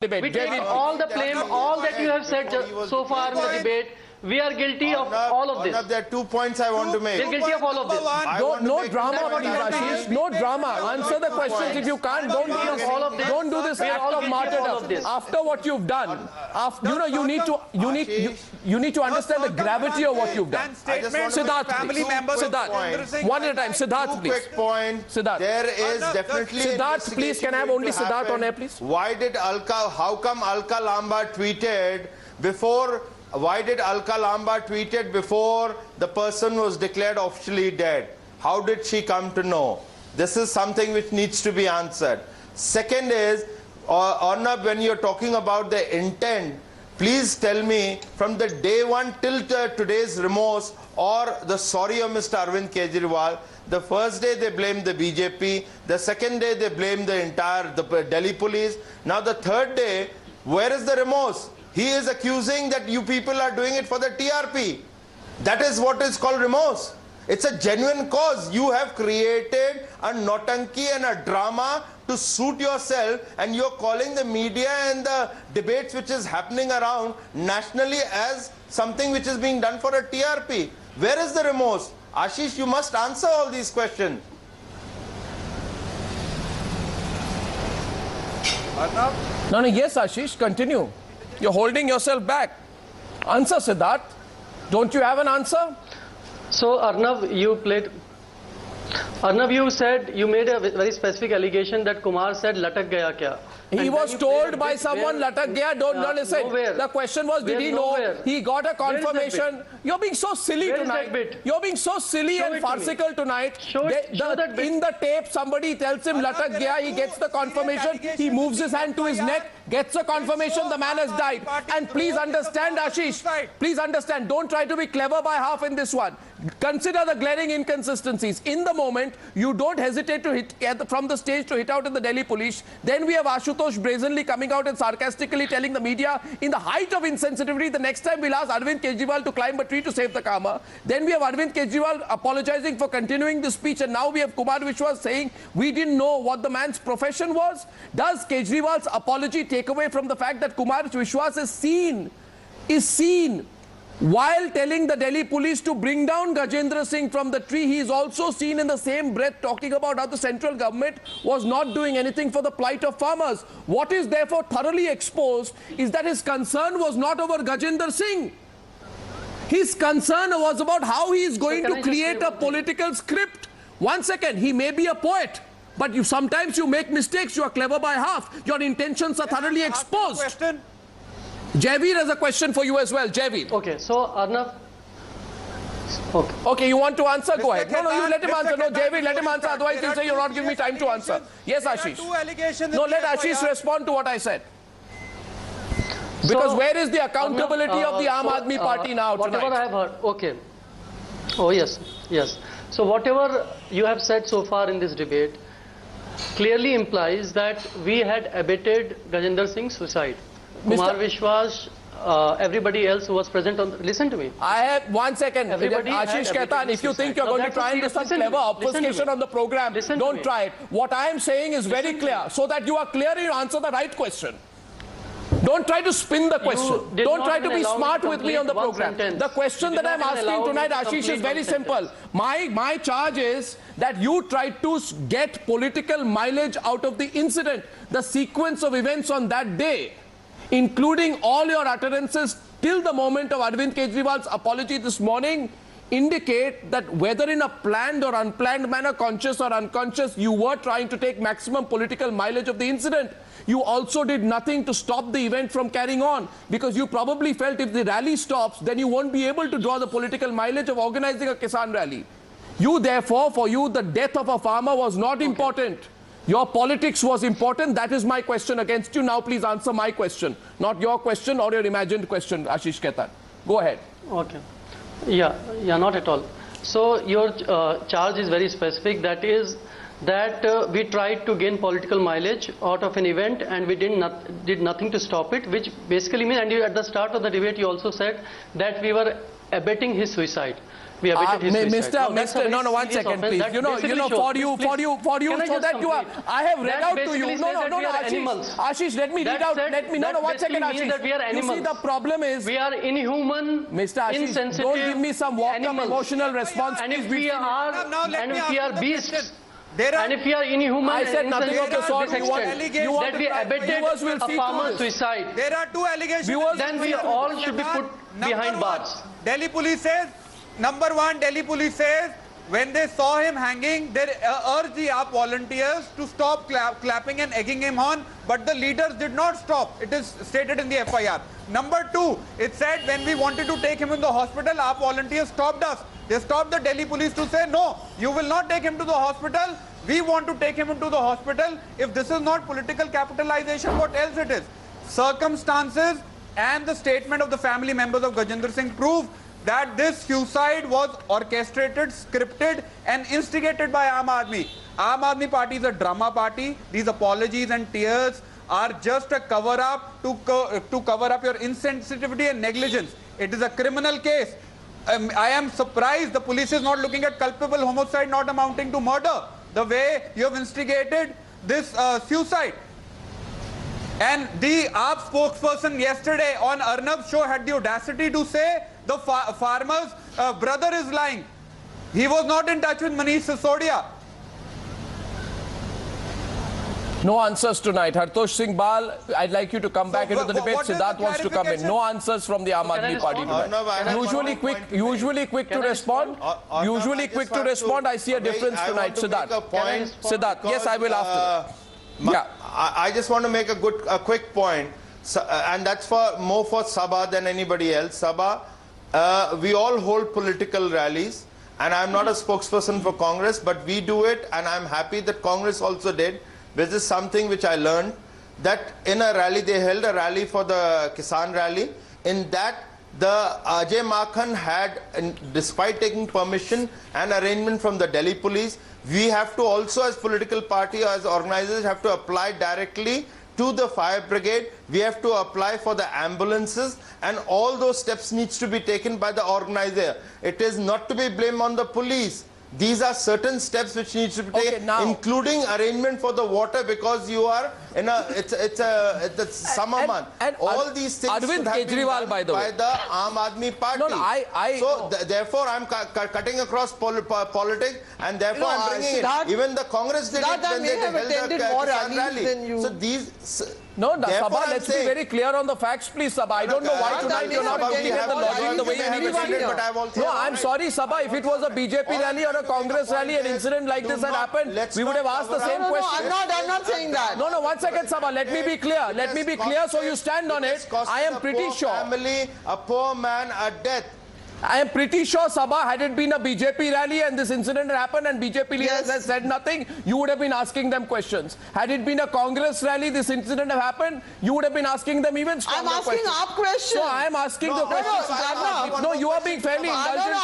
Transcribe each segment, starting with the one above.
debate. We take all the blame, all that you have said so far in the debate. We are guilty of all of this. There are 2 points I want to make. We're guilty of all of this. No drama, please, Ashish. No drama. Answer the questions. If you can't, don't do this act of martyrdom. After what you've done, you need to understand the gravity of what you've done. Siddharth, please. Siddharth, one at a time. Siddharth, please. Quick point. Siddharth. There is definitely. Siddharth, please. Can I have only Siddharth on air, please? How come Alka Lamba tweeted before? Why did Alka Lamba tweeted before the person was declared officially dead? How did she come to know? This is something which needs to be answered. Second is, Arnab, when you're talking about the intent, please tell me from the day one till today's remorse or the sorry of Mr. Arvind Kejriwal, the first day they blamed the BJP, the second day they blamed the entire Delhi police. Now the third day, where is the remorse? He is accusing that you people are doing it for the TRP. That is what is called remorse. It's a genuine cause. You have created a notanki and a drama to suit yourself, and you're calling the media and the debates which is happening around nationally as something which is being done for a TRP. Where is the remorse? Ashish, you must answer all these questions. No, yes, Ashish, continue. You're holding yourself back. Answer, Siddharth. Don't you have an answer? So, Arnav, you said, you made a very specific allegation that Kumar said, "Latak gaya kya?" He was told by someone, "Latak gaya." Don't listen. Nowhere. The question was, did he know? He got a confirmation. You're being so silly tonight. You're being so silly and farcical tonight. In the tape, somebody tells him, "Latak gaya." He gets the confirmation. He moves his hand to his neck, gets a confirmation, the man has died. And please understand, Ashish, please understand, don't try to be clever by half in this one. Consider the glaring inconsistencies. In the moment, you don't hesitate to hit from the stage to hit out at the Delhi police. Then we have Ashutosh brazenly coming out and sarcastically telling the media in the height of insensitivity, the next time we'll ask Arvind Kejriwal to climb a tree to save the karma. Then we have Arvind Kejriwal apologizing for continuing the speech, and now we have Kumar Vishwas saying we didn't know what the man's profession was. Does Kejriwal's apology take away from the fact that Kumar Vishwas is seen while telling the Delhi police to bring down Gajendra Singh from the tree? He is also seen in the same breath talking about how the central government was not doing anything for the plight of farmers. What is therefore thoroughly exposed is that his concern was not over Gajendra Singh. His concern was about how he is going to create a political script. One second, he may be a poet, but sometimes you make mistakes. You are clever by half. Your intentions are thoroughly exposed. Jaiveer has a question for you as well. Jaiveer. Okay, so Arnav. Okay, you want to answer? Go ahead. No, you let him answer. No, Jaiveer, let him answer. Otherwise, he'll say you're not giving me time to answer. Yes, Ashish. No, let Ashish respond to what I said. Because where is the accountability of the Aam Aadmi Party now tonight? Whatever I have heard. Okay. Oh, yes. Yes. So whatever you have said so far in this debate clearly implies that we had abetted Gajendra Singh's suicide. Kumar Vishwas, everybody else who was present on. Listen to me. I have 1 second. Ashish Khaitan, if you think you're going to try and do some clever obfuscation on the program, don't try it. What I am saying is very clear, so that you are clear and you answer the right question. Don't try to spin the question. Don't try to be smart with me on the program. The question that I'm asking tonight, Ashish, is very simple. My charge is that you tried to get political mileage out of the incident, the sequence of events on that day, including all your utterances till the moment of Arvind Kejriwal's apology this morning, indicate that whether in a planned or unplanned manner, conscious or unconscious, you were trying to take maximum political mileage of the incident. You also did nothing to stop the event from carrying on, because you probably felt if the rally stops, then you won't be able to draw the political mileage of organizing a Kisan rally. Therefore, for you, the death of a farmer was not important. Your politics was important. That is my question against you. Now please answer my question, not your question or your imagined question, Ashish Khaitan. Go ahead. Okay. Yeah, not at all. So your charge is very specific. That is that we tried to gain political mileage out of an event and we did nothing to stop it, which basically means, and you, at the start of the debate you also said that we were abetting his suicide. We abetted his suicide. No, 1 second, please. You know, for you, so that you are. I have read out to you. No, Ashish, let me read out. No, 1 second, Ashish. You see, the problem is we are inhuman, Mr. Ashish, insensitive. don't give me some walk-up emotional response. And if we are, beasts. And if we are inhuman, I said nothing of the sort. that we abetted a farmer's suicide, there are two allegations. Then we all should be put behind bars. Delhi police says, number one, Delhi police says, when they saw him hanging, they urged the AAP volunteers to stop clapping and egging him on, but the leaders did not stop. It is stated in the FIR. Number two, it said when we wanted to take him in the hospital, AAP volunteers stopped us. They stopped the Delhi police to say, no, you will not take him to the hospital. We want to take him into the hospital. If this is not political capitalization, what else it is? Circumstances and the statement of the family members of Gajendra Singh prove that this suicide was orchestrated, scripted and instigated by Aam Aadmi. Aam Aadmi Party is a drama party. These apologies and tears are just a cover-up to cover up your insensitivity and negligence. It is a criminal case. I am surprised the police is not looking at culpable homicide not amounting to murder, the way you have instigated this suicide. And the AAP spokesperson yesterday on Arnab's show had the audacity to say the farmer's brother is lying. He was not in touch with Manish Sisodia. No answers tonight. Hartosh Singh Bal, I'd like you to come back into the debate. Siddharth wants to come in. No answers from the Aam Aadmi Party tonight. Usually quick to respond. Usually quick to respond. I see a difference tonight. Siddharth, yes, I will after. Yeah. I just want to make a quick point, and that's more for Sabha than anybody else. Sabha, we all hold political rallies, and I'm not a spokesperson for Congress, but we do it, and I'm happy that Congress also did. This is something which I learned, that in a rally, they held a rally for the Kisan rally. In that, the Ajay Makhan had, despite taking permission and arrangement from the Delhi police, we have to also, as political party or as organizers, have to apply directly to the fire brigade. We have to apply for the ambulances, and all those steps needs to be taken by the organizer. It is not to be blamed on the police. These are certain steps which need to be taken, including arrangement for the water, because you are in it's a summer month. And all these things Arvind Kejriwal, by the Aam Aadmi Party. Therefore, I'm cutting across politics, and therefore I'm bringing it. Even the Congress did it when they held the Kisan rally. So these. No, Sabha, let's be very clear on the facts, please, Sabha. I don't know why tonight you're not looking at the logic the way you need to. No, I'm sorry, Sabha. If it was a BJP rally or a Congress rally, an incident like this had happened, we would have asked the same question. No, I'm not saying that. No, 1 second, Sabha. Let me be clear. Let me be clear so you stand on it. I am pretty sure. Family, a poor man, a death. I am pretty sure, Sabha, had it been a BJP rally and this incident had happened and BJP leaders had said nothing, you would have been asking them questions. Had it been a Congress rally, this incident had happened, you would have been asking them even stronger questions. I'm asking questions. So I am asking the questions. No, you are being fairly indulgent.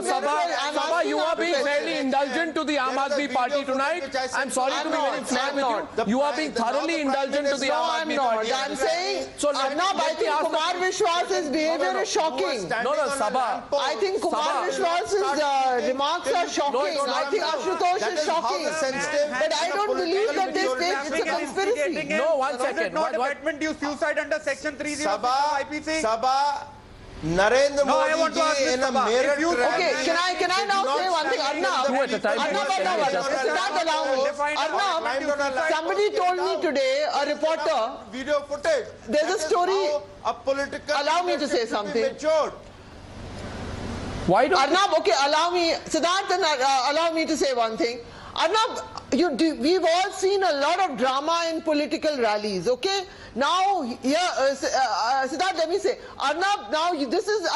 Sabha, you are being fairly indulgent to the Aam Aadmi Party tonight. I'm sorry to be very fair with you. You are being thoroughly indulgent to the Aam Aadmi Party. I'm saying, I think Kumar Vishwas's behavior is shocking. No, Sabha. I think Kumar Vishwas's remarks are shocking. I think Ashutosh is shocking. But I don't believe that they say it's a conspiracy. No, 1 second. Not abetment due suicide under Section 305 IPC. Sabha, Narendra Modi ji in a mirror. Okay, can I now say one thing? Arnab, somebody told me today, a reporter, video footage. There's a story. A political. Allow me to say something. Why don't Arnab, okay, allow me, Siddharth, allow me to say one thing. Arnab, we've all seen a lot of drama in political rallies, okay? Now, Siddharth, let me say, Arnab, now this is,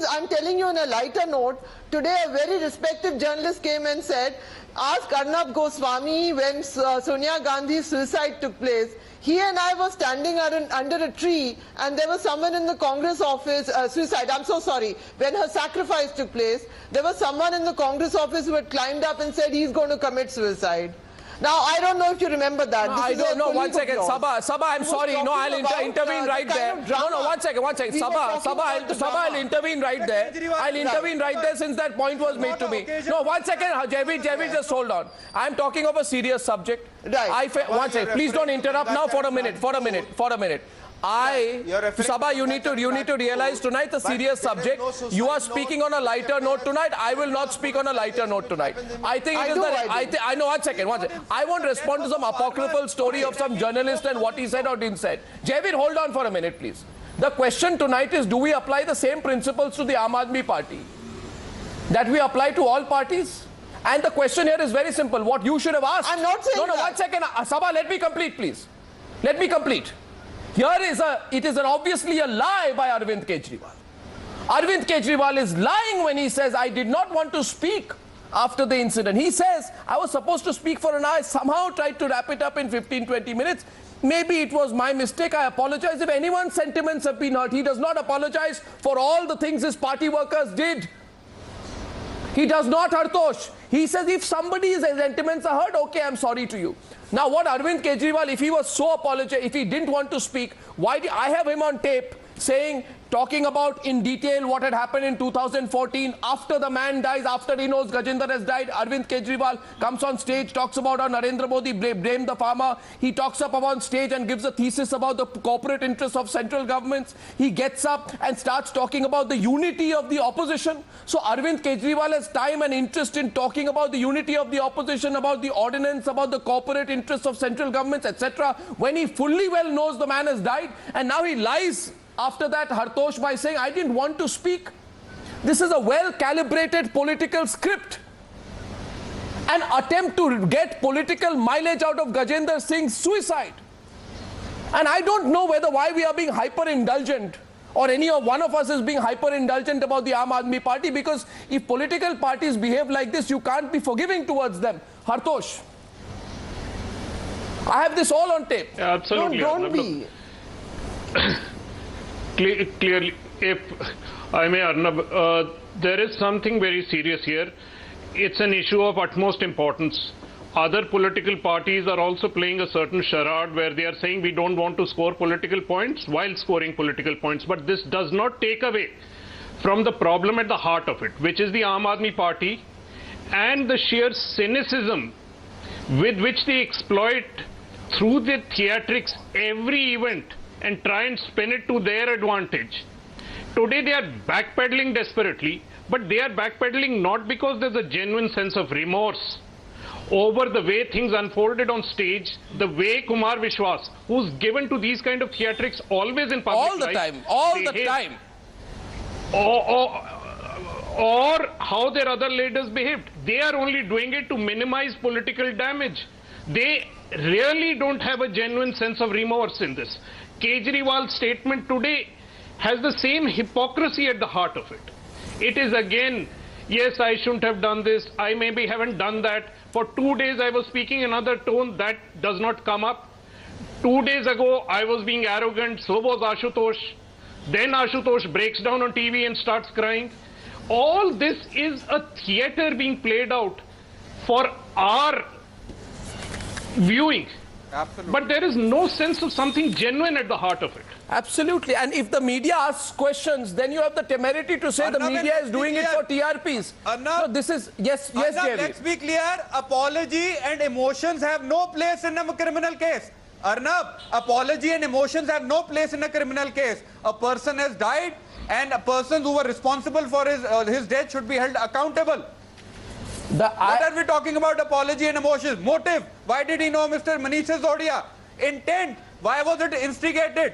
I'm telling you on a lighter note, today a very respected journalist came and said, ask Arnab Goswami when Sonia Gandhi's suicide took place. He and I were standing under a tree, and there was someone in the Congress office, suicide, I'm so sorry, when her sacrifice took place, there was someone in the Congress office who had climbed up and said he's going to commit suicide. Now, I don't know if you remember that. No, I don't know. One second. Sabah, I'm sorry. No, I'll intervene right there. No, one second. Sabah, I'll intervene right there. I'll intervene right there since that point was made to me. No, 1 second. Jaiveer, just hold on. I'm talking of a serious subject. Right. One second. Please don't interrupt now for a minute. Sabah, you need to realize tonight the serious subject. You are speaking on a lighter note tonight. I will not speak on a lighter note tonight. I think it is I know. One second. I won't respond to some apocryphal story of some journalist and what he said or didn't say. Jaiveer, hold on for a minute, please. The question tonight is, do we apply the same principles to the Aam Aadmi Party that we apply to all parties? And the question here is very simple. What you should have asked. I'm not saying that. 1 second. Sabah, let me complete, please. Let me complete. It is obviously a lie by Arvind Kejriwal. Arvind Kejriwal is lying when he says, I did not want to speak after the incident. He says, I was supposed to speak for an hour. I somehow tried to wrap it up in 15-20 minutes. Maybe it was my mistake. I apologize if anyone's sentiments have been hurt. He does not apologize for all the things his party workers did. He does not, Hartosh. He says if somebody's sentiments are hurt, okay, I'm sorry to you. Now, what Arvind Kejriwal, if he was so apologetic, if he didn't want to speak, why did I have him on tape saying, talking about in detail what had happened in 2014 after the man dies, after he knows Gajinder has died. Arvind Kejriwal comes on stage, talks about how Narendra Modi blamed the farmer. He talks up on stage and gives a thesis about the corporate interests of central governments. He gets up and starts talking about the unity of the opposition. So Arvind Kejriwal has time and interest in talking about the unity of the opposition, about the ordinance, about the corporate interests of central governments, etc. when he fully well knows the man has died, and now he lies after that, Hartosh, by saying, I didn't want to speak. This is a well-calibrated political script. An attempt to get political mileage out of Gajendra Singh's suicide. And I don't know why we are being hyper-indulgent, or any one of us is being hyper-indulgent about the Aam Aadmi Party, because if political parties behave like this, you can't be forgiving towards them. Hartosh, I have this all on tape. Absolutely. Don't be. Clearly, if I may, Arnab, there is something very serious here. It's an issue of utmost importance. Other political parties are also playing a certain charade where they are saying we don't want to score political points while scoring political points. But this does not take away from the problem at the heart of it, which is the Aam Aadmi Party and the sheer cynicism with which they exploit through the theatrics every event and try and spin it to their advantage. Today they are backpedaling desperately, but they are backpedaling not because there's a genuine sense of remorse over the way things unfolded on stage, the way Kumar Vishwas, who's given to these kind of theatrics always in public life, all the time. Or how their other leaders behaved. They are only doing it to minimize political damage. They really don't have a genuine sense of remorse in this. Kejriwal's statement today has the same hypocrisy at the heart of it. It is again, yes, I shouldn't have done this, I maybe haven't done that. For 2 days I was speaking another tone, that does not come up. 2 days ago I was being arrogant, so was Ashutosh. Then Ashutosh breaks down on TV and starts crying. All this is a theater being played out for our viewing. Absolutely. But there is no sense of something genuine at the heart of it. Absolutely. And if the media asks questions, then you have the temerity to say the media is doing it for TRPs. No, this is, yes, Jaiveer. Let's be clear, apology and emotions have no place in a criminal case. Arnab, apology and emotions have no place in a criminal case. A person has died and a person who were responsible for his death should be held accountable. What are we talking about apology and emotions? Motive. Why did he know Mr. Manish Sisodia? Intent. Why was it instigated?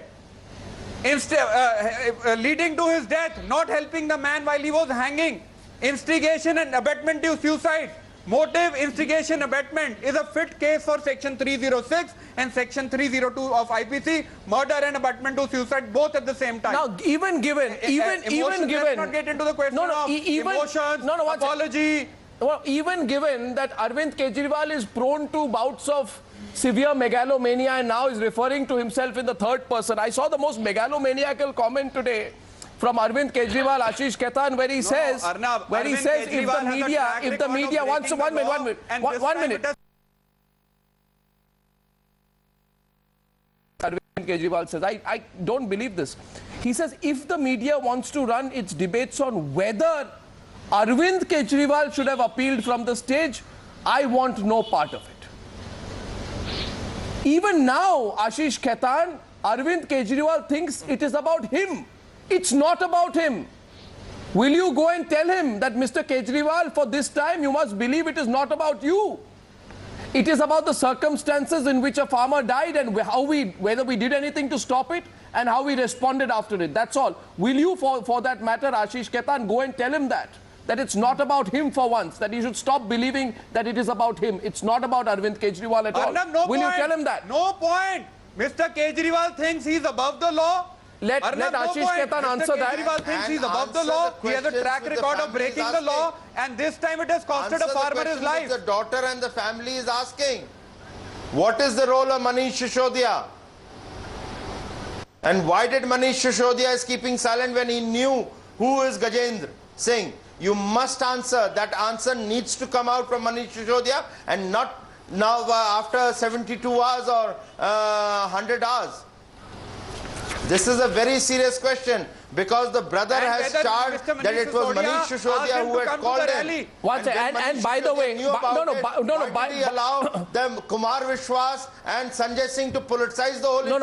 Leading to his death, not helping the man while he was hanging. Instigation and abetment to suicide. Motive, instigation, abetment is a fit case for section 306 and section 302 of IPC. Murder and abetment to suicide, both at the same time. Now, even given, let's not get into the question of emotions, apology. Well, even given that Arvind Kejriwal is prone to bouts of severe megalomania and now is referring to himself in the third person. I saw the most megalomaniacal comment today from Arvind Kejriwal, Ashish Khaitan, where he says, if the media wants one minute. Kejriwal says. I don't believe this. He says if the media wants to run its debates on whether Arvind Kejriwal should have appealed from the stage, I want no part of it. Even now, Ashish Khaitan, Arvind Kejriwal thinks it is about him. It's not about him. Will you go and tell him that, Mr. Kejriwal, for this time you must believe it is not about you. It is about the circumstances in which a farmer died and whether we did anything to stop it and how we responded after it. That's all. Will you, for that matter, Ashish Khaitan, go and tell him that it's not about him for once, that he should stop believing that it is about him. It's not about Arvind Kejriwal at all. No Will point. you tell him that? No point. Mr. Kejriwal thinks he's above the law. Let Ashish Khaitan answer that. Mr. Kejriwal thinks he's above the law. He has a track record of breaking the law, and this time it has costed a farmer his life. The daughter and the family is asking, what is the role of Manish Sisodiya? And why did Manish Sisodiya is keeping silent when he knew who is Gajendra Singh? You must answer. That answer needs to come out from Manish Sisodiya and not now after 72 hours or 100 hours. This is a very serious question because the brother has charged that it was Manish Sisodiya who had called him. And by the way, why did he allow them Kumar Vishwas and Sanjay Singh to politicize the whole issue?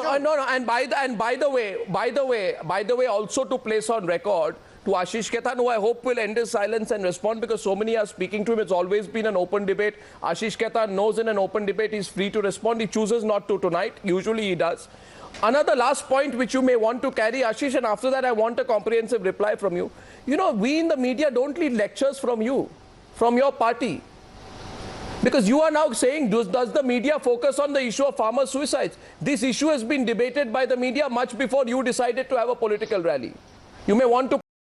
And by the way, also to place on record to Ashish Khaitan, who I hope will end his silence and respond because so many are speaking to him. It's always been an open debate. Ashish Khaitan knows in an open debate he's free to respond. He chooses not to tonight. Usually he does. Another last point which you may want to carry, Ashish, and after that I want a comprehensive reply from you. You know, we in the media don't need lectures from you, from your party. Because you are now saying, does the media focus on the issue of farmer suicides? This issue has been debated by the media much before you decided to have a political rally. You may want to